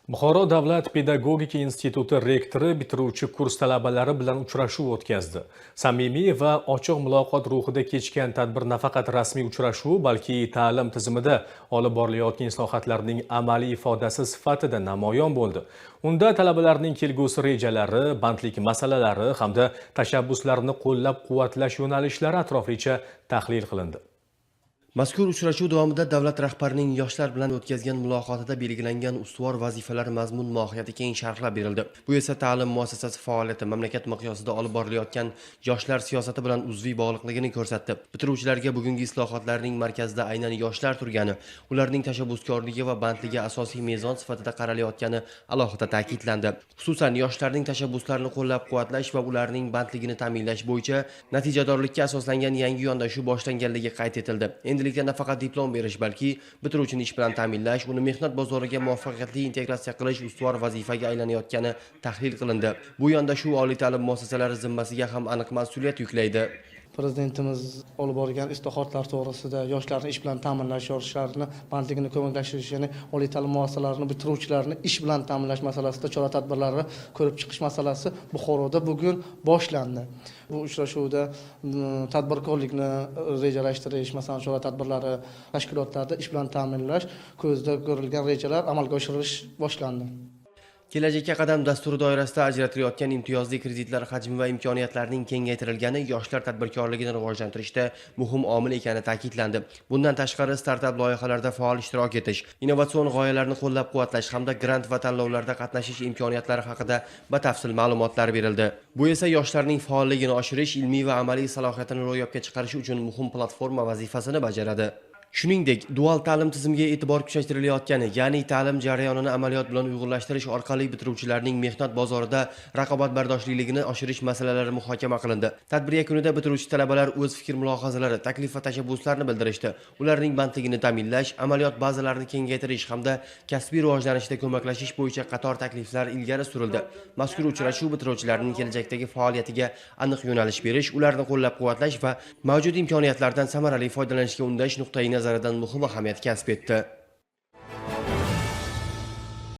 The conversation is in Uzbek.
Buxoro davlat pedagogika instituti rektori bitiruvchi kurs talabalari bilan uchrashuv o'tkazdi. Samimiy va ochiq muloqot ruhida kechgan tadbir nafaqat rasmiy uchrashuv, balki ta'lim tizimida olib borilayotgan islohotlarning amaliy ifodasi sifatida namoyon bo'ldi. Unda talabalarning kelgusi rejalari, bandlik masalalari hamda tashabbuslarini qo'llab-quvvatlash yo'nalishlari atroflicha tahlil qilindi. Mazkur uchrashuv davomida davlat rahbarining yoshlar bilan o'tkazgan muloqotida belgilangan ustuvor vazifalar mazmun mohiyati keng sharhlab berildi. Bu esa ta'lim muassasasi faoliyati mamlakat miqyosida olib borilayotgan yoshlar siyosati bilan uzviy bog'liqligini ko'rsatdi. Bitiruvchilarga bugungi islohotlarning markazida aynan yoshlar turgani, ularning tashabbuskorligi va bandligi asosiy mezon sifatida qaralayotgani alohida ta'kidlandi. Xususan, yoshlarning tashabbuslarini qo'llab-quvvatlash va ularning bandligini ta'minlash bo'yicha natijadorlikka asoslangan yangi yondashuv boshlanganligi qayd etildi. Endilikda nafaqat diplom berish, balki bitiruvchini ish bilan ta'minlash, uni mehnat bozoriga muvaffaqiyatli integratsiya qilish ustuvor vazifaga aylanayotgani tahlil qilindi. Bu yondashuv oliy ta'lim muassasalari zimmasiga ham aniq mas'uliyat yuklaydi. Prezidentimiz olib borgan islohotlar to'g'risida yoshlarni ish bilan ta'minlash, yoshlarni bandligini ko'maklashtirish, ya'ni oliy ta'lim muassasalarini bitiruvchilarni ish bilan ta'minlash masalasida chora-tadbirlarni ko'rib chiqish masalasi Buxoroda bugun boshlandi. Bu uchrashuvda tadbirkorlikni rejalashtirish, masalan, chora-tadbirlari tashkilotlarda ish bilan ta'minlash ko'zda ko'rilgan rejalar amalga oshirilish boshlandi. Kelajakka qadam dasturi doirasida ajratilayotgan imtiyozli kreditlar hajmi va imkoniyatlarining kengaytirilgani yoshlar tadbirkorligini rivojlantirishda muhim omil ekani ta'kidlandi. Bundan tashqari startap loyihalarda faol ishtirok etish, innovatsion g'oyalarni qo'llab-quvvatlash hamda grant va tanlovlarda qatnashish imkoniyatlari haqida batafsil ma'lumotlar berildi. Bu esa yoshlarning faolligini oshirish, ilmiy va amaliy salohiyatini ro'yobga chiqarish uchun muhim platforma vazifasini bajaradi. Shuningdek, dual ta'lim tizimiga e'tibor kuchaytirilayotgani, ya'ni ta'lim jarayonini amaliyot bilan uyg'unlashtirish orqali bitiruvchilarning mehnat bozorida raqobatbardoshliligini oshirish masalalari muhokama qilindi. Tadbir yakunida bitiruvchi talabalar o'z fikr-mulohazalari, taklif va tashabbuslarini bildirishdi. Ularning bandligini ta'minlash, amaliyot bazalarini kengaytirish hamda kasbiy rivojlanishda ko'maklashish bo'yicha qator takliflar ilgari surildi. Mazkur uchrashuv bitiruvchilarning kelajakdagi faoliyatiga aniq yo'nalish berish, ularni qo'llab-quvvatlash va mavjud imkoniyatlardan samarali foydalanishga undash nuqtai nazaridan muhim ahamiyat kasb etdi.